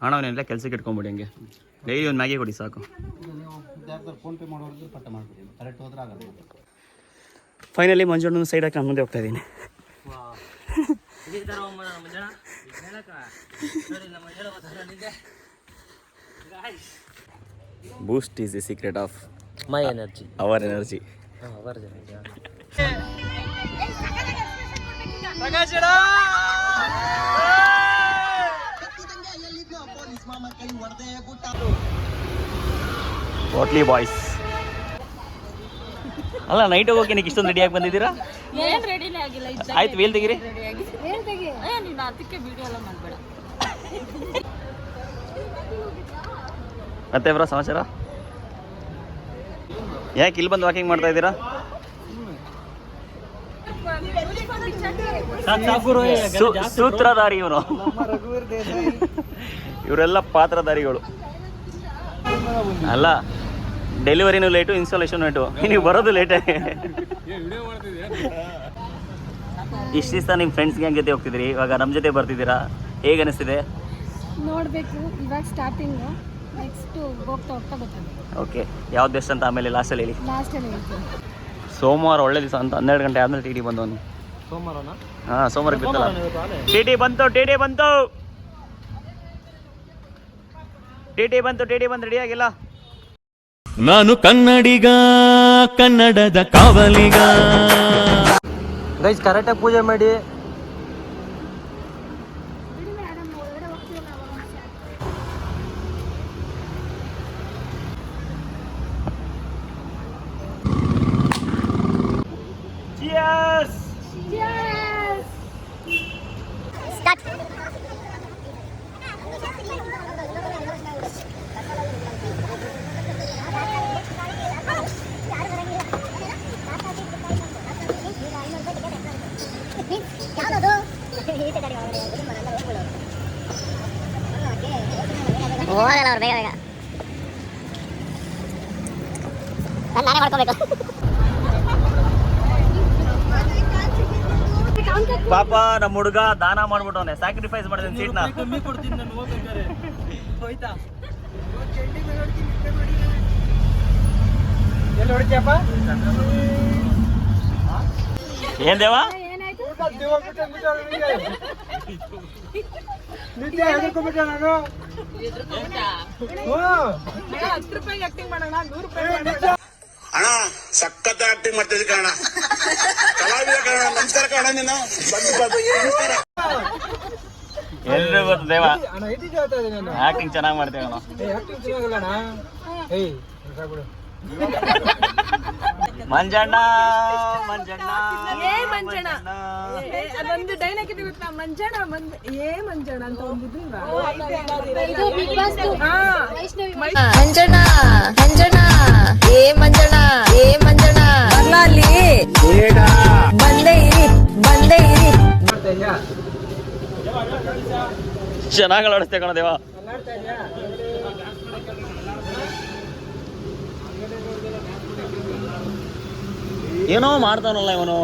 ಹಣವನ್ನೆಲ್ಲ ಕೆಲಸಕ್ಕೆ ಇಟ್ಕೊಂಬಿಡಿ ಹಂಗೆ ಡೈಲಿ ಒಂದು ಮ್ಯಾಗಿ ಕೊಡಿ ಸಾಕು. ಫೋನ್ ಪೇ ಮಾಡೋರಿಗೆ ಪಟ್ಟ ಮಾಡ್ಬಿಡಿ, ಕರೆಕ್ಟ್ ಹೋದ್ರೆ ಆಗಲ್ಲ. ಫೈನಲಿ ಮಂಜಣ್ಣ ಸೈಡ್ ಹಾಕಿ ನಾನು ಮುಂದೆ ಹೋಗ್ತಾ ಇದ್ದೀನಿ. Boost is the secret of my energy, our energy. ಹೋಟ್ಲಿ ಬಾಯ್ಸ್ ಅಲ್ಲ, ನೈಟ್ ಹೋಗೋಕೆ ನಿಕ್ಕೆ ಇಷ್ಟೊಂದು ರೆಡಿಯಾಗಿ ಬಂದಿದ್ದೀರಾ? ಆಯ್ತು, ವೇಲ್ ತೆಗೀರಿ. ಮತ್ತೆ ಬ್ರೋ ಸಮಾಚಾರ? ಯಾಕೆ ಇಲ್ಲಿ ಬಂದು ವಾಕಿಂಗ್ ಮಾಡ್ತಾ ಇದ್ದೀರಾ? ಸೂತ್ರಧಾರಿ ಇವನು. ಇವರೆಲ್ಲ ಪಾತ್ರಧಾರಿಗಳು. ಅಲ್ಲ, ಡೆಲಿವರಿನೂ ಲೇಟು, ಇನ್ಸ್ಟಾಲೇಷನ್ ಲೇಟು, ನೀವು ಬರೋದು ಲೇಟೇ. ಇಷ್ಟು ದಿವಸ ನಿಮ್ಮ ಫ್ರೆಂಡ್ಸ್ ಗ್ಯಾಂಗ್ ಜೊತೆ ಹೋಗ್ತಿದ್ದೀರಿ, ಇವಾಗ ನಮ್ಮ ಜೊತೆ ಬರ್ತಿದ್ದೀರಾ, ಹೇಗೆ ಅನಿಸ್ತಿದೆ? ನೋಡಬೇಕು, ಇವಾಗ ಸ್ಟಾರ್ಟಿಂಗ್, ನೆಕ್ಸ್ಟ್ ಹೋಗ್ತಾ ಹೋಗ್ತಾ ಗೊತ್ತಾಗುತ್ತೆ. ಓಕೆ, ಯಾವ್ದು ಬೆಸ್ಟ್ ಅಂತ ಆಮೇಲೆ ಲಾಸ್ಟಲ್ಲಿ ಹೇಳಿ. ಲಾಸ್ಟಲ್ಲಿ ಹೇಳ್ತೀನಿ. ಸೋಮವಾರ ಒಳ್ಳೆ ದಿವಸ ಅಂತ 12 ಗಂಟೆ ಆದಮೇಲೆ ಟಿ ಟಿ ಬಂದವನು. ಸೋಮವಾರನ? ಹಾಂ, ಸೋಮವಾರಕ್ಕೆ ಬಿತ್ತಲ್ಲ. ಟಿ ಟಿ ಬಂತು, ಟಿ ಟಿ ಬಂತು, ಟಿ ಟಿ ಬಂತು, ಟಿ ಟಿ ಬಂದು ರೆಡಿ ಆಗಿಲ್ಲ. ನಾನು ಕನ್ನಡಿಗ, ಕನ್ನಡದ ಕಾವಲಿಗ. ಗೈಸ್ ಕರೆಕ್ಟಾಗಿ ಪೂಜೆ ಮಾಡಿ. Cheers! Yes! Start! ಹೋಗಲ್ಲ ಅವ್ರು ಬೇಗ ಬೇಗ. ನಾನೇ ಮಾಡ್ಕೋಬೇಕು. ಪಾಪ ನಮ್ಮ ಹುಡುಗ ದಾನ ಮಾಡ್ಬಿಟ್ಟವನೆ, ಸ್ಯಾಕ್ರಿಫೈಸ್ ಮಾಡಿದ ಸೀಟ್ನ. ಕಮ್ಮಿ ಕೊಡ್ತೀನಿ ನಾನು ಹೋಗ್ಬೇಕಾರೆ. ಹೋಯ್ತಾ? ಎಲ್ಲಿ ಹೊಡಿತೀಯಪ್ಪ? ಏನ್ ದೇವ? ಏನಾಯ್ತು? ಅಣ್ಣ ಸಖತ್ ಆಕ್ಟಿಂಗ್ ಮಾಡ್ತಿದ್ದೆ ಕಣ, ಕಲಾವಿದ ಕಣ. ನಮಸ್ಕಾರ ಕಣ, ನೀನು ಎಲ್ರಿಗೂ ಗೊತ್ತು ದೇವ, ಆಕ್ಟಿಂಗ್ ಚೆನ್ನಾಗಿ ಮಾಡ್ತೇವೆ ನಾವು. ಮಂಜಣ್ಣ ಮಂಜಣ್ಣ ಏ ಮಂಜಣ್ಣ, ಅದೊಂದು ಡೈಲಾಗ್ ಇದೆ ಗೊತ್ತಾ? ಮಂಜಣ್ಣ ಏ ಮಂಜಣ್ಣ ಅಂತ ಒಂದು ಇದು ಬಿಗ್ ಬಾಸ್. ಮಂಜಣ್ಣ ಮಂಜಣ್ಣ ಏ ಮಂಜಣ್ಣ ಏ ಮಂಜಣ್ಣ ಅಲ್ಲಿ ಬಂದೇ ಇರಿ ಬಂದೇ ಇರಿ. ಚೆನ್ನಾಗಿ ಆಡಿಸ್ತೇ ಕಣ ದೇವ. ಏನೋ ಮಾಡ್ತಾನಲ್ಲ ಇವನು.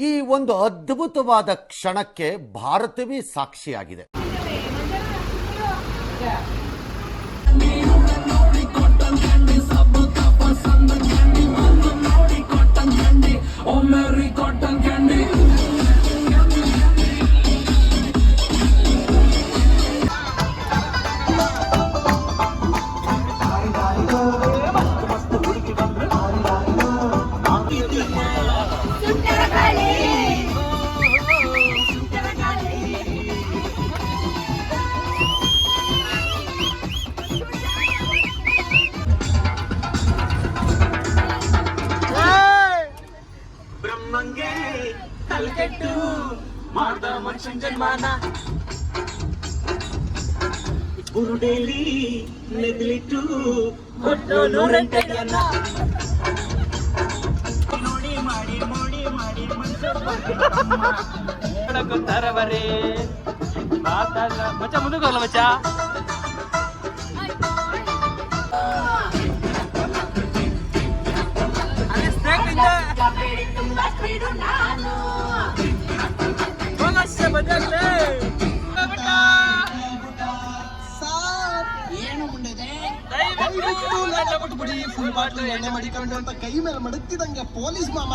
ಈ ಒಂದು ಅದ್ಭುತವಾದ ಕ್ಷಣಕ್ಕೆ ಭಾರತವೇ ಸಾಕ್ಷಿಯಾಗಿದೆ. ಬ್ರಹ್ಮಂಗೆ ಕಲ್ಕೆಟ್ಟು ಮಾಡ್ದ ಮನುಷ್ಯನ್ ಜನ್ಮಾನ, ಬುರುಡೇಲಿ ನೆದ್ಲಿಟ್ಟು ಹೊಟ್ಟೋನು ರೆಂಟೆಯನ್ನ ನೋಡಿ ಮಾಡಿ ಮೋಡಿ ಮಾಡಿ ಮನುಷ್ಯರವರೇ ಮಾತಾಡ ಮಚ್ಚ ಮುಂದಕ್ಕೆ ಹೋಗಲ್ಲ ಮಚ್ಚ. ಹೋಗಷ್ಟೇ ಬದಲಾಗ್ಲೇ. ಬಾಟ್ಲು ಎಣ್ಣೆ ಮಡಿಕೊಂಡು ಅಂತ ಕೈ ಮೇಲೆ ಮಡಗ್ತಿದಂಗೆ ಪೊಲೀಸ್ ಮಾಮ.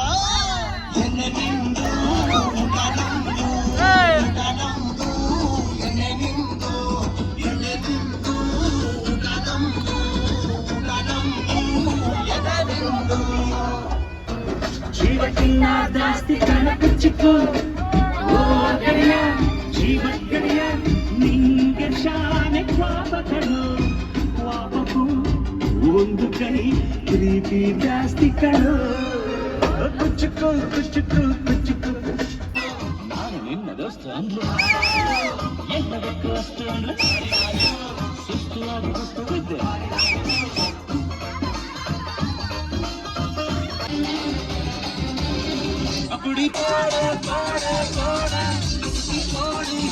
ಜೀವಕ್ಕಿನ್ನ ಜಾಸ್ತಿ ಕಣಕು ಚಿಕ್ಕು ಓ ಗೆಳೆಯ ಜೀವ ಗೆಳೆಯ ನಿಂಗೆ ಶಾನೆ ಪಾಪಗಳು ಪಾಪಕ್ಕೂ ಒಂದು ಕೈ ಪ್ರೀತಿ ಜಾಸ್ತಿ ಕಣು ಕುಚ್ಚುಕು ಕುಚ್ಚುಕು ಕುಚ್ಚುಕು ನಾನು ನಿನ್ನ ದೋಸ್ತ ಅಂದ್ರು ಎಲ್ಲದಕ್ಕೂ ಅಷ್ಟೊಂದು ಸುಸ್ತುವಾಗಿ ಬಿದ್ದೆ. ಅಪುಡಿ ಪಾಡ ಪಾಡ ಪಾಡ ಪಾಡಿ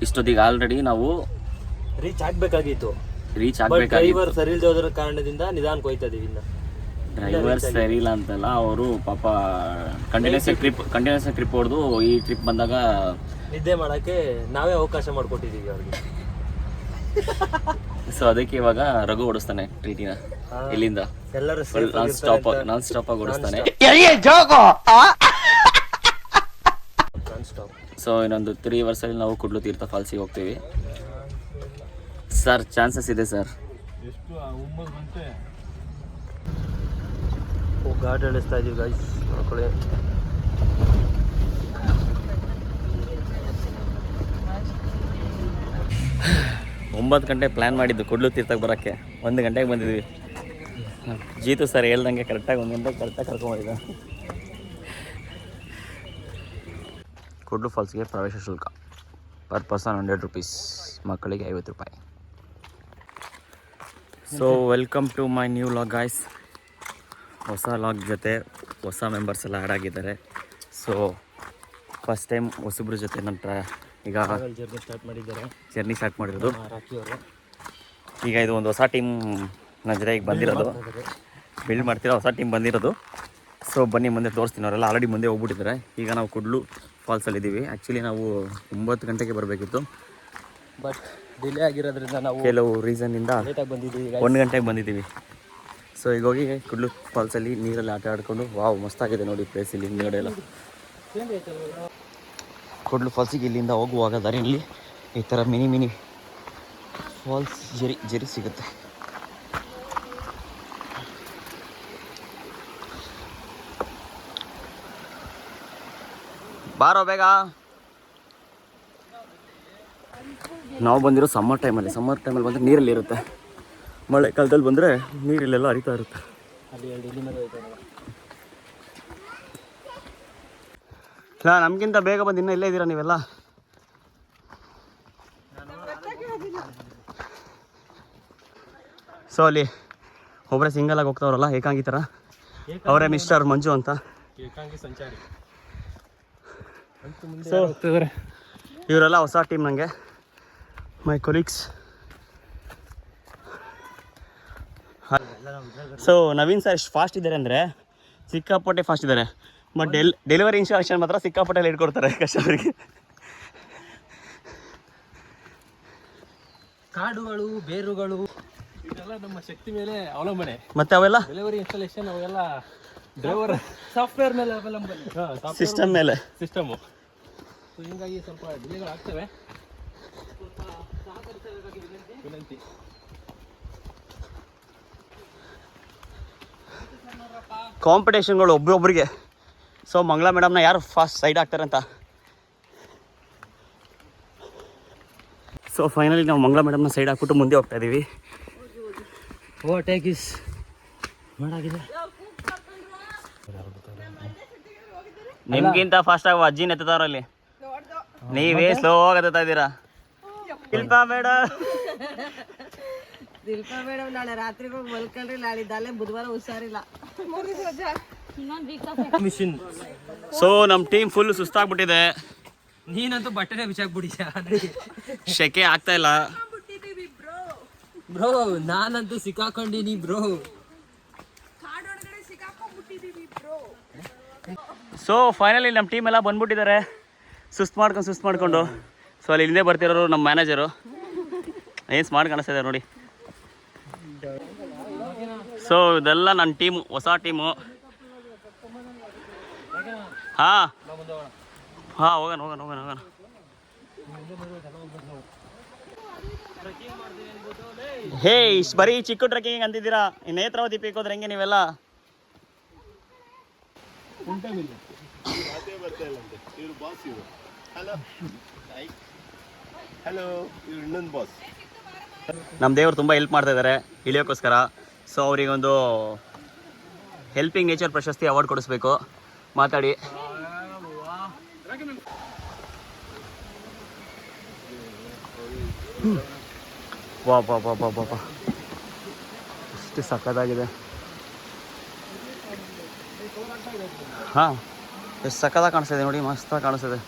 ಇಷ್ಟೊತ್ತಿಗೆ ಆಲ್ರೆಡಿ ನಾವು ರೀಚ್ ಆಗ್ಬೇಕಾಗಿತ್ತು. ರೀಚ್ ಡ್ರೈವರ್ ಆಗ್ಬೇಕಾಗಿತ್ತು. ಸರಿ ಇಲ್ದೋದ್ರ ಕಾರಣದಿಂದ ನಿಧಾನ ಹೋಯ್ತಾ ಇದೀವಿ ಇನ್ನ. ಡ್ರೈವರ್ ಸರಿ ಇಲ್ಲ ಅಂತಲ್ಲ, ಅವರು ಪಾಪ ಕಂಟಿನ್ಯೂಸ್ ಟ್ರಿಪ್ ಹೊಡೆದು ಈ ಟ್ರಿಪ್ ಬಂದಾಗ ನಿದ್ದೆ ಮಾಡಕ್ಕೆ ನಾವೇ ಅವಕಾಶ ಮಾಡ್ಕೊಟ್ಟಿದೀವಿ ಅವ್ರಿಗೆ. ಸೊ ಅದಕ್ಕೆ ಇವಾಗ ರಘು ಓಡಿಸ್ತಾನೆ ಟ್ರೀಟಿನ ಇಲ್ಲಿಂದ ಎಲ್ಲರೂ ನಾನ್ ಸ್ಟಾಪ್ ಆಗಿ ಓಡಿಸ್ತಾನೆ. ಸೊ ಇನ್ನೊಂದು 3 ವರ್ಷದಲ್ಲಿ ನಾವು ಕುಡ್ಲು ತೀರ್ಥ ಫಾಲ್ಸಿಗೆ ಹೋಗ್ತೀವಿ ಸರ್. ಚಾನ್ಸಸ್ ಇದೆ ಸರ್. ಘಾಟ್ ಎಳಿಸ್ತಾ ಇದೀವಿ ಗೈಸ್, ನೋಡ್ಕೊಳ್ಳಿ. ಒಂಬತ್ತು ಗಂಟೆ ಪ್ಲ್ಯಾನ್ ಮಾಡಿದ್ದು ಕುಡ್ಲು ತೀರ್ಥಕ್ಕೆ ಬರೋಕ್ಕೆ, 1 ಗಂಟೆಗೆ ಬಂದಿದ್ವಿ. ಜೀತು ಸರ್ ಹೇಳ್ದಂಗೆ ಕರೆಕ್ಟಾಗಿ 1 ಗಂಟೆಗೆ ಕರೆಕ್ಟಾಗಿ ಕರ್ಕೊಂಬಂದಿದ್ದ. ಕುಡ್ಲು ಫಾಲ್ಸ್ಗೆ ಪ್ರವೇಶ ಶುಲ್ಕ ಪರ್ ಪರ್ಸನ್ 100 ರೂಪೀಸ್, ಮಕ್ಕಳಿಗೆ 50 ರೂಪಾಯಿ. So welcome to my new vlog guys. ಹೊಸ ಲಾಗ್ ಜೊತೆ ಹೊಸ ಮೆಂಬರ್ಸ್ ಎಲ್ಲ ಆ್ಯಡ್ ಆಗಿದ್ದಾರೆ. ಸೊ ಫಸ್ಟ್ ಟೈಮ್ ಹೊಸಬ್ರ ಜೊತೆ ನಂತರ ಈಗ ಜರ್ನಿ ಸ್ಟಾರ್ಟ್ ಮಾಡಿರೋದು. ಈಗ ಇದು ಒಂದು ಹೊಸ ಟೀಮ್ ನನ್ನ ಜೊತೆ ಈಗ ಬಂದಿರೋದು, ಬಿಲ್ಡ್ ಮಾಡ್ತಿರೋ ಹೊಸ ಟೀಮ್ ಬಂದಿರೋದು. ಸೊ ಬನ್ನಿ ಮುಂದೆ ತೋರಿಸ್ತೀನಿ. ಅವರೆಲ್ಲ ಆಲ್ರೆಡಿ ಮುಂದೆ ಹೋಗ್ಬಿಟ್ಟಿದ್ದಾರೆ. ಈಗ ನಾವು ಕುಡ್ಲು ಫಾಲ್ಸಲ್ಲಿದ್ದೀವಿ. ಆ್ಯಕ್ಚುಲಿ ನಾವು 9 ಗಂಟೆಗೆ ಬರಬೇಕಿತ್ತು, ಬಟ್ ಡಿಲೇ ಆಗಿರೋದ್ರಿಂದ ನಾವು ಕೆಲವು ರೀಸನ್ನಿಂದ ಲೇಟಾಗಿ ಬಂದಿದ್ದೀವಿ. 1 ಗಂಟೆಗೆ ಬಂದಿದ್ದೀವಿ. ಸೊ ಈಗ ಹೋಗಿ ಕುಡ್ಲು ಫಾಲ್ಸಲ್ಲಿ ನೀರಲ್ಲಿ ಆಟ ಆಡಿಕೊಂಡು ವಾವ್ ಮಸ್ತಾಗಿದೆ ನೋಡಿ ಪ್ಲೇಸ್ ಇಲ್ಲಿ ಹಿಂದ್ಗಡೆ ಎಲ್ಲ. ಕುಡ್ಲು ಫಾಲ್ಸಿಗೆ ಇಲ್ಲಿಂದ ಹೋಗುವಾಗ ದಾರಿಯಲ್ಲಿ ಈ ಥರ ಮಿನಿ ಫಾಲ್ಸ್ ಜರಿ ಸಿಗುತ್ತೆ. ಬಾರೋ ಬೇಗ. ನಾವು ಬಂದಿರೋ ಸಮ್ಮರ್ ಟೈಮಲ್ಲಿ ಬಂದರೆ ನೀರಲ್ಲಿ ಇರುತ್ತೆ. ಮಳೆ ಕಾಲದಲ್ಲಿ ಬಂದರೆ ನೀರಿಲ್ಲೆಲ್ಲ ಹರಿತಾ ಇರುತ್ತೆ. ಇಲ್ಲ ನಮಗಿಂತ ಬೇಗ ಬಂದು ಇನ್ನೂ ಇಲ್ಲೇ ಇದ್ದೀರಾ ನೀವೆಲ್ಲ. ಸೊ ಅಲ್ಲಿ ಒಬ್ಬರೇ ಸಿಂಗಲಾಗಿ ಹೋಗ್ತಾವ್ರಲ್ಲ ಏಕಾಂಗಿ ಥರ, ಅವರೇ ಮಿಸ್ಟರ್ ಮಂಜು ಅಂತ. ಸೊ ಇವರೆಲ್ಲ ಹೊಸ ಟೀಮ್ ನನಗೆ, ಮೈ ಕೊಲೀಗ್ಸ್. ಸೊ ನವೀನ್ ಸರ್ ಎಷ್ಟು ಫಾಸ್ಟ್ ಇದ್ದಾರೆ ಅಂದರೆ ಸಿಕ್ಕಾಪಟ್ಟೆ ಫಾಸ್ಟ್ ಇದ್ದಾರೆ. ಬಟ್ ಡೆಲಿವರಿ ಇನ್ಸ್ಟ್ರಕ್ಷನ್ ಮಾತ್ರ ಸಿಕ್ಕಾಪಟ್ಟೆ ಲೇಟ್ ಕೊಡ್ತಾರೆ ಕಸ್ಟಮರ್ಗೆ. ಕಾಡುಗಳು, ಬೇರುಗಳು ಇದೆಲ್ಲ ನಮ್ಮ ಶಕ್ತಿ ಮೇಲೆ ಅವಲಂಬನೆ. ಮತ್ತೆ ಅವೆಲ್ಲ ಡೆಲಿವರಿ ಇನ್ಸ್ಟಾಲೇಷನ್ ಅವೆಲ್ಲ ಡ್ರೈವರ್ ಸಾಫ್ಟ್ವೇರ್ ಮೇಲೆ ಅವಲಂಬನೆ, ಸಿಸ್ಟಮ್ ಮೇಲೆ ಸಿಸ್ಟಮು. ಸೊ ಹೀಗಾಗಿ ಸ್ವಲ್ಪ ಡಿಲೇಗಳು ಆಗ್ತವೆ. ವಿನಂತಿ. ಕಾಂಪಿಟೇಷನ್ಗಳು ಒಬ್ಬೊಬ್ಬರಿಗೆ. ಸೊ ಮಂಗಳಾ ಮೇಡಮ್ನ ಯಾರು ಫಾಸ್ಟ್ ಸೈಡ್ ಆಗ್ತಾರೆ ಅಂತ. ಸೊ ಫೈನಲಿ ನಾವು ಮಂಗಳಾ ಮೇಡಮ್ನ ಸೈಡ್ ಹಾಕ್ಬಿಟ್ಟು ಮುಂದೆ ಹೋಗ್ತಾ ಇದ್ದೀವಿ. ಓವರ್ಟೇಕ್ ಇಸ್ ಮಾಡಾಗಿದೆ. ನಿಮ್ಗಿಂತ ಫಾಸ್ಟ್ ಆಗಿ ಅಜ್ಜಿನ ಎತ್ತದವ್ರಲ್ಲಿ, ನೀವೇ ಸ್ಲೋ ಆಗಿ ಎತ್ತಾ ಇದ್ದೀರಾ. ಶಿಲ್ಪಾ ಮೇಡಮ್, ಶಿಲ್ಪಾ ಮೇಡಮ್ ನಾಳೆ ರಾತ್ರಿಗೆ ಹೋಗಿ ಮಲ್ಕೊಂಡ್ರಿ, ನಾಳಿದ್ದಲ್ಲೇ ಬುಧವಾರ ಹುಷಾರಿಲ್ಲ. ಮಿಷಿನ್. ಸೊ ನಮ್ಮ ಟೀಮ್ ಫುಲ್ ಸುಸ್ತಾಗ್ಬಿಟ್ಟಿದೆ, ನೀನಂತೂ ಬಟ್ಟೆನೇ ಬಿಚ್ಚಾಕ್ಬಿಟ್ಟಿದ್ಯಾ. ಶೆಕೆ ಆಗ್ತಾ ಇಲ್ಲ. ಬ್ರೋ ನಾನಂತೂ ಸಿಕ್ಕಾಕೊಂಡಿನಿ ಬ್ರೋ. ಸೊ ಫೈನಲಿ ನಮ್ಮ ಟೀಮ್ ಎಲ್ಲ ಬಂದ್ಬಿಟ್ಟಿದ್ದಾರೆ, ಸುಸ್ತು ಮಾಡ್ಕೊಂಡು. ಸೊ ಅಲ್ಲಿ ಹಿಂದೆ ಬರ್ತಿರೋರು ನಮ್ಮ ಮ್ಯಾನೇಜರು, ಏನು ಸ್ಮಾರ್ಟ್ ಕಾಣಿಸ್ತಿದೆ ನೋಡಿ. ಸೊ ಇದೆಲ್ಲ ನನ್ನ ಟೀಮು, ಹೊಸ ಟೀಮು. ಹಾಂ ಹೋಗೋಣ. ಹೇ ಬರೀ ಚಿಕ್ಕ ಟ್ರೆಕ್ಕಿಂಗ್ ಅಂತಿದ್ದೀರಾ, ನೇತ್ರಾವತಿ ಪೀಕ್ ಹೋದ್ರೆ ಹೆಂಗೆ ನೀವೆಲ್ಲ? ನಮ್ಮ ದೇವರು ತುಂಬ ಹೆಲ್ಪ್ ಮಾಡ್ತಾ ಇದ್ದಾರೆ ಇಳಿಯೋಕ್ಕೋಸ್ಕರ. ಸೊ ಅವರಿಗೊಂದು ಹೆಲ್ಪಿಂಗ್ ನೇಚರ್ ಪ್ರಶಸ್ತಿ ಅವಾರ್ಡ್ ಕೊಡಿಸ್ಬೇಕು. ಮಾತಾಡಿ. ವಾ ಎಷ್ಟು ಸಕ್ಕತ್ತಾಗಿದೆ. ಹಾಂ ಎಷ್ಟು ಸಕ್ಕತ್ತಾಗಿ ಕಾಣಿಸ್ತಿದೆ ನೋಡಿ, ಮಸ್ತಾಗಿ ಕಾಣಿಸ್ತಿದೆ.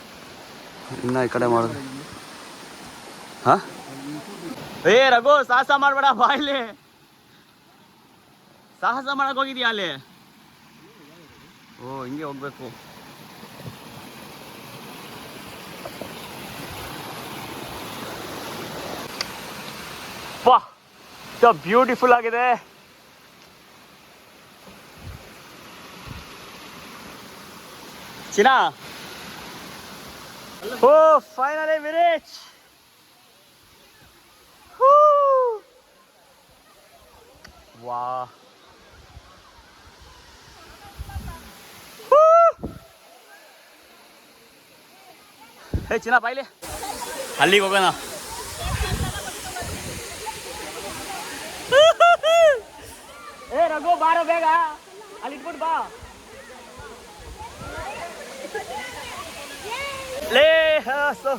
ಇನ್ನು ಈ ಕಡೆ ಮಾಡಿದ್ರೆ ಹಾಂ ರಘು ಸಾಹಸ ಮಾಡಬೇಡ, ಬಾ ಇಲ್ಲಿ. ಸಾಹಸ ಮಾಡಕ್ಕೆ ಹೋಗಿದ್ಯಾ ಅಲ್ಲಿ? ಓ ಹಿಂಗೆ ಹೋಗ್ಬೇಕು. ವಾಹ್ ಬ್ಯೂಟಿಫುಲ್ ಆಗಿದೆ. ಚಿನಾ, ಓ ಫೈನಲಿ ವಿ ರೀಚ್. ವಾಹ್ ಹೇ ಚಿನ್ನ ಬಾಯ್ಲಿ, ಅಲ್ಲಿಗೆ ಹೋಗೋಣ. ಏ ರಘು ಬಾರೋ ಬೇಗ, ಅಲ್ಲಿ ಇಟ್ಬಿಟ್ಟು ಬಾ. ಲೇ ಸೊ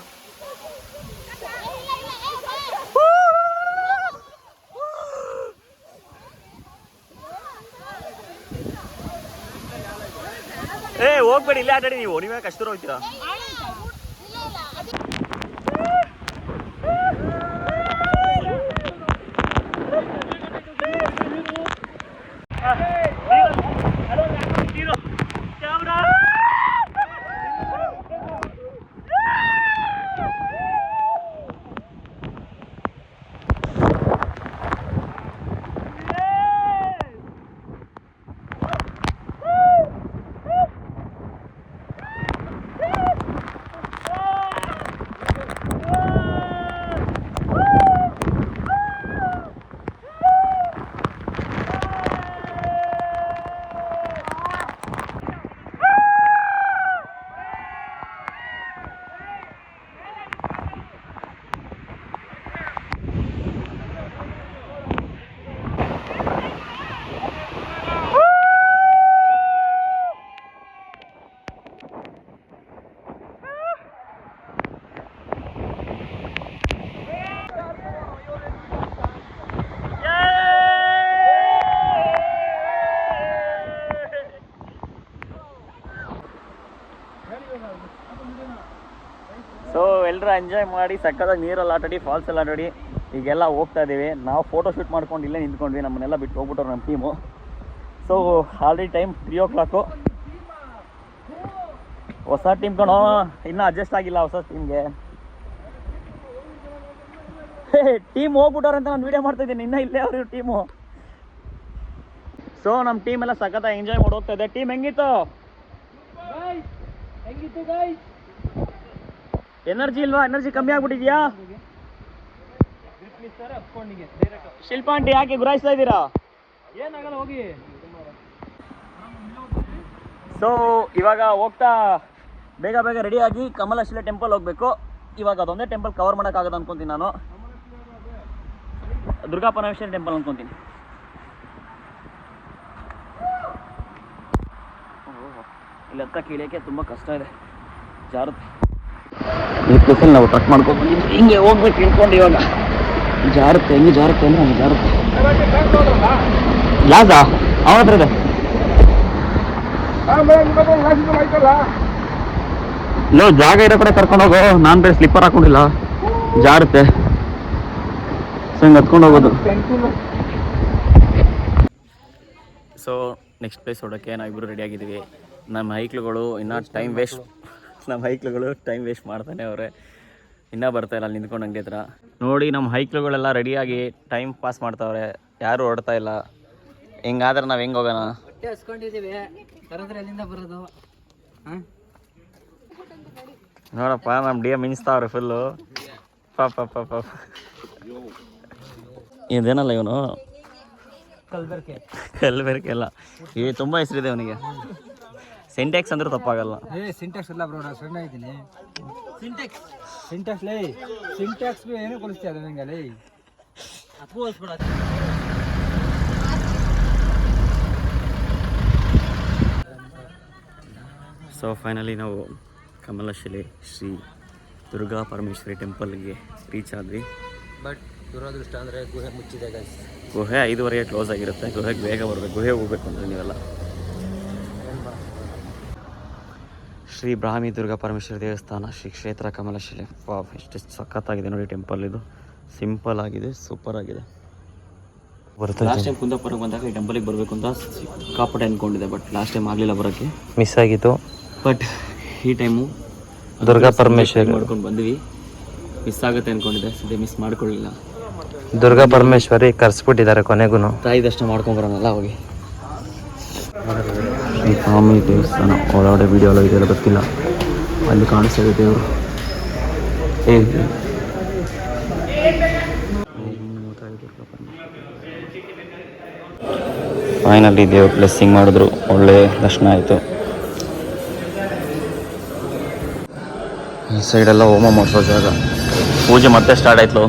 ಏ ಹೋಗ್ಬೇಡಿ, ಇಲ್ಲೇ ಆಟಾಡಿ ನೀವು, ನೀವೇ ಕಷ್ಟ ಹೋಗ್ತೀರಾ. ಸೊ ಎಲ್ಲರೂ ಎಂಜಾಯ್ ಮಾಡಿ ಸಕ್ಕತ್ತಾಗಿ ನೀರಲ್ಲಿ ಆಟಾಡಿ, ಫಾಲ್ಸಲ್ಲಿ ಆಟಾಡಿ ಈಗೆಲ್ಲ ಹೋಗ್ತಾ ಇದ್ದೀವಿ. ನಾವು ಫೋಟೋ ಶೂಟ್ ಮಾಡ್ಕೊಂಡು ಇಲ್ಲೇ ನಿಂತ್ಕೊಂಡ್ವಿ, ನಮ್ಮನ್ನೆಲ್ಲ ಬಿಟ್ಟು ಹೋಗ್ಬಿಟ್ಟರು ನಮ್ಮ team. So already time 3 o'clock. ಹೊಸ ಟೀಮ್ ಕಣೋ, ಇನ್ನೂ ಅಡ್ಜಸ್ಟ್ ಆಗಿಲ್ಲ ಹೊಸ ಟೀಮ್ಗೆ. ಟೀಮ್ ಹೋಗ್ಬಿಟ್ಟವ್ರೆ ಅಂತ ನಾನು ವೀಡಿಯೋ ಮಾಡ್ತಾಯಿದ್ದೀನಿ, ಇನ್ನೂ ಇಲ್ಲೇ ಅವರು ಟೀಮು. ಸೊ ನಮ್ಮ ಟೀಮ್ ಎಲ್ಲ ಸಖತ್ತಾಗಿ ಎಂಜಾಯ್ ಮಾಡಿ ಹೋಗ್ತಾ ಇದೆ. ಟೀಮ್ ಹೆಂಗಿತ್ತು? ಎನರ್ಜಿ ಇಲ್ವಾ? ಎನರ್ಜಿ ಕಮ್ಮಿ ಆಗ್ಬಿಟ್ಟಿದ್ಯಾ? ಶಿಲ್ಪಾ ಆಂಟಿ ಯಾಕೆ ಗುರಾಯಿಸ್ತಾ ಇದ್ದೀರಾ? ಏನಾಗಲ್ಲ ಹೋಗಿ. ಸೊ ಇವಾಗ ಹೋಗ್ತಾ ಬೇಗ ಬೇಗ ರೆಡಿಯಾಗಿ ಕಮಲಶಿಲೆ ಟೆಂಪಲ್ ಹೋಗಬೇಕು. ಇವಾಗ ಅದೊಂದೇ ಟೆಂಪಲ್ ಕವರ್ ಮಾಡೋಕ್ಕಾಗದು ಅನ್ಕೊತೀನಿ ನಾನು. ದುರ್ಗಾ ಪರಮೇಶ್ವರಿ ಟೆಂಪಲ್ ಅನ್ಕೊತೀನಿ. ಇಲ್ಲಿ ಹತ್ತಕ್ಕೆ ಇಳಿಯೋಕ್ಕೆ ತುಂಬ ಕಷ್ಟ ಇದೆ, ಜಾರುತ್ತೆ. ಈ ಪ್ಲೇಸಲ್ಲಿ ನಾವು ಟ್ರಕ್ ಮಾಡ್ಕೊಂಡು ಬಂದಿದ್ದೀವಿ, ಹಿಂಗೆ ಹೋಗ್ಬೇಕು ಇಳ್ಕೊಂಡು. ಇವಾಗ ಜಾರುತ್ತೆ, ಹೆಂಗೆ ಜಾರುತ್ತೆ ಅಂದರೆ ಹಂಗೆ ಜಾರುತ್ತೆ. ಗ್ಲಾಸಾ ಅವನ ಹತ್ರ ಇದೆ. ಲೋ, ಜಾಗ ಇರೋ ಕಡೆ ಕರ್ಕೊಂಡು ಹೋಗೋ. ನಾನು ಬೇರೆ ಸ್ಲಿಪ್ಪರ್ ಹಾಕೊಂಡಿಲ್ಲ, ಜಾರುತ್ತೆ. ಸೊ ಹಿಂಗೆ ಹತ್ಕೊಂಡು ಹೋಗೋದು. ಸೊ ನೆಕ್ಸ್ಟ್ ಪ್ಲೇಸ್ ಹೊಡೋಕ್ಕೆ ನಾವಿಬ್ಬರು ರೆಡಿಯಾಗಿದ್ದೀವಿ. ನಮ್ಮ ಹೈಕ್ಳುಗಳು ಇನ್ನೂ ಟೈಮ್ ವೇಸ್ಟ್ ಮಾಡ್ತಾನೆ ಅವರೇ, ಇನ್ನೂ ಬರ್ತಾಯಿಲ್ಲ ಅಲ್ಲಿ ನಿಂತ್ಕೊಂಡು ಅಂಗಡಿ ಹತ್ರ. ನೋಡಿ ನಮ್ಮ ಹೈಕ್ಳುಗಳೆಲ್ಲ ರೆಡಿಯಾಗಿ ಟೈಮ್ ಪಾಸ್ ಮಾಡ್ತಾವ್ರೆ, ಯಾರೂ ಹೊಡ್ತಾ ಇಲ್ಲ. ಹಿಂಗಾದ್ರೆ ನಾವು ಹೆಂಗೆ ಹೋಗೋಣ? ಹಸ್ಕೊಂಡಿದ್ದೀವಿ, ಅಲ್ಲಿಂದ ಬರೋದು. ನೋಡಪ್ಪ ನಮ್ಮ ಡಿ ಎಮ್ ಮಿಂಚ್ತಾವ್ರೆ ಫುಲ್ಲು. ಪಾಪ ಇದೇನಲ್ಲ ಇವನು ಕಲ್ಬೆರಕೆ ಅಲ್ಲ, ತುಂಬ ಹೆಸರಿದೆ ಅವನಿಗೆ. ಸಿಂಟ್ಯಾಕ್ಸ್ ಅಂದ್ರೆ ತಪ್ಪಾಗಲ್ಲ. ಸಿಂಟ್ಯಾಕ್ಸ್ ಇಲ್ಲ ಬ್ರೋ, ನಾನು ಫ್ರೆಂಡ್ ಆಗಿದ್ದೀನಿ. ಸಿಂಟ್ಯಾಕ್ಸ್ ಲೇ, ಸಿಂಟ್ಯಾಕ್ಸ್ ಏನು ಕೊಲಿಸ್ತೀಯ ಅದು ನಂಗೆ ಲೇ. ಸೊ ಫೈನಲಿ ನಾವು ಕಮಲಶಿಲೆ ಶ್ರೀ ದುರ್ಗಾ ಪರಮೇಶ್ವರಿ ಟೆಂಪಲ್ಗೆ ರೀಚ್ ಆದ್ವಿ. ಬಟ್ ದುರದೃಷ್ಟ ಅಂದರೆ ಗುಹೆ ಮುಚ್ಚಿದೆ ಗೈಸ್. ಗುಹೆ 5:30 ಕ್ಲೋಸ್ ಆಗಿರುತ್ತೆ. ಗುಹೆಗೆ ಬೇಗ ಬರಬೇಕು. ಗುಹೆ ಹೋಗ್ಬೇಕು ಅಂದರೆ ನೀವೆಲ್ಲ ಶ್ರೀ ಬ್ರಾಹ್ಮಿ ದುರ್ಗಾ ಪರಮೇಶ್ವರಿ ದೇವಸ್ಥಾನ, ಶ್ರೀ ಕ್ಷೇತ್ರ ಕಮಲಶಿಲೆ. ವಾವ್, ಎಷ್ಟು ಸಖತ್ತಾಗಿದೆ ನೋಡಿ ಟೆಂಪಲ್. ಇದು ಸಿಂಪಲ್ ಆಗಿದೆ, ಸೂಪರ್ ಆಗಿದೆ. ಲಾಸ್ಟ್ ಟೈಮ್ ಕುಂದಾಪುರಕ್ಕೆ ಬಂದಾಗ ಈ ಟೆಂಪಲಿಗೆ ಬರಬೇಕು ಅಂತ ಸಿಕ್ಕಾಪಟ್ಟೆ ಅಂದ್ಕೊಂಡಿದ್ದೆ, ಬಟ್ ಲಾಸ್ಟ್ ಟೈಮ್ ಆಗಲಿಲ್ಲ, ಬರೋಕ್ಕೆ ಮಿಸ್ ಆಗಿತ್ತು. ಬಟ್ ಈ ಟೈಮು ದುರ್ಗಾ ಪರಮೇಶ್ವರಿ ಮಾಡ್ಕೊಂಡು ಬಂದ್ವಿ. ಮಿಸ್ ಆಗುತ್ತೆ ಅಂದ್ಕೊಂಡಿದ್ದೆ, ಸದ್ಯ ಮಿಸ್ ಮಾಡ್ಕೊಳ್ಳಿಲ್ಲ. ದುರ್ಗಾ ಪರಮೇಶ್ವರಿ ಕರ್ಸ್ಬಿಟ್ಟಿದ್ದಾರೆ ಕೊನೆಗೂ. ತಾಯಿ ದರ್ಶನ ಮಾಡ್ಕೊಂಬರೋಣಲ್ಲ ಹೋಗಿ. ಶ್ರೀ ಸ್ವಾಮಿ ದೇವಸ್ಥಾನ ಒಳಗಡೆ ವಿಡಿಯೋ ಎಲ್ಲ ಇದೆಲ್ಲ ಗೊತ್ತಿಲ್ಲ, ಅಲ್ಲಿ ಕಾಣಿಸ್ತಿದೆ ದೇವರು. ಫೈನಲಿ ದೇವ್ರ ಬ್ಲೆಸ್ಸಿಂಗ್ ಮಾಡಿದ್ರು, ಒಳ್ಳೆ ದರ್ಶನ ಆಯಿತು. ಈ ಸೈಡೆಲ್ಲ ಹೋಮ ಮಾಡಿಸೋ ಜಾಗ. ಪೂಜೆ ಮತ್ತೆ ಸ್ಟಾರ್ಟ್ ಆಯ್ತು.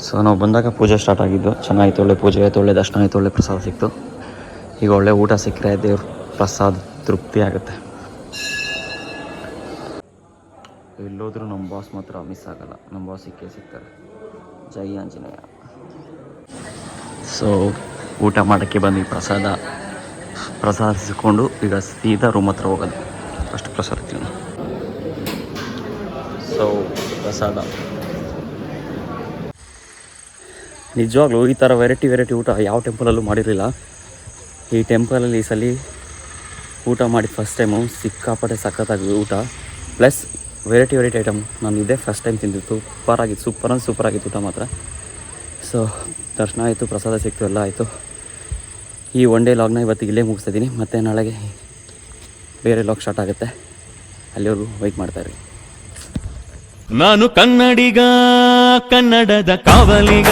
ಸೊ ನಾವು ಬಂದಾಗ ಪೂಜೆ ಸ್ಟಾರ್ಟ್ ಆಗಿದ್ದು, ಚೆನ್ನಾಗಿತ್ತು. ಒಳ್ಳೆ ಪೂಜೆ ಆಯಿತು, ಒಳ್ಳೆ ದರ್ಶನ ಆಯಿತು, ಒಳ್ಳೆ ಪ್ರಸಾದ ಸಿಕ್ತು. ಈಗ ಒಳ್ಳೆ ಊಟ ಸಿಕ್ಕರೆ ದೇವ್ರ ಪ್ರಸಾದ ತೃಪ್ತಿ ಆಗುತ್ತೆ. ಎಲ್ಲೋದ್ರೂ ನಮ್ಮ ಬಾಸ್ ಮಾತ್ರ ಮಿಸ್ ಆಗಲ್ಲ, ನಮ್ಮ ಬಾಸ್ ಸಿಗ್ತಾರೆ. ಜೈ ಆಂಜನೇಯ. ಸೊ ಊಟ ಮಾಡೋಕ್ಕೆ ಬಂದು ಪ್ರಸಾದ ಸಿಕ್ಕೊಂಡು ಈಗ ಸೀದಾ ರೂಮ್ ಹತ್ರ ಹೋಗೋದು. ಫಸ್ಟ್ ಪ್ರಸಾದ ತಿನ್ನೋಣ. ಸೊ ಪ್ರಸಾದ ನಿಜವಾಗ್ಲೂ ಈ ಥರ ವೆರೈಟಿ ಊಟ ಯಾವ ಟೆಂಪಲಲ್ಲೂ ಮಾಡಿರಲಿಲ್ಲ. ಈ ಟೆಂಪಲಲ್ಲಿ ಈ ಸಲ ಊಟ ಮಾಡಿದ ಫಸ್ಟ್ ಟೈಮು. ಸಿಕ್ಕಾಪಟ್ಟೆ ಸಖತ್ತಾಗಿ ಊಟ, ಪ್ಲಸ್ ವೆರೈಟಿ ಐಟಮ್. ನಾನು ಇದೇ ಫಸ್ಟ್ ಟೈಮ್ ತಿಂದಿತ್ತು. ಸೂಪರ್ ಆಗಿತ್ತು ಊಟ ಮಾತ್ರ. ಸೊ ದರ್ಶನ ಆಯಿತು, ಪ್ರಸಾದ ಸಿಕ್ತು, ಎಲ್ಲ ಆಯಿತು. ಈ ಒನ್ ಡೇ ಲಾಗ್ನ ಇವತ್ತಿಗೆ ಇಲ್ಲೇ ಮುಗಿಸ್ತಿದ್ದೀನಿ. ಮತ್ತು ನಾಳೆಗೆ ಬೇರೆ ಲಾಗ್ ಸ್ಟಾರ್ಟ್ ಆಗುತ್ತೆ, ಅಲ್ಲಿವರೆಗೂ ವೆಯ್ಟ್ ಮಾಡ್ತಾಯಿರಿ. ನಾನು ಕನ್ನಡಿಗ, ಕನ್ನಡದ ಕಾವಲಿಗ.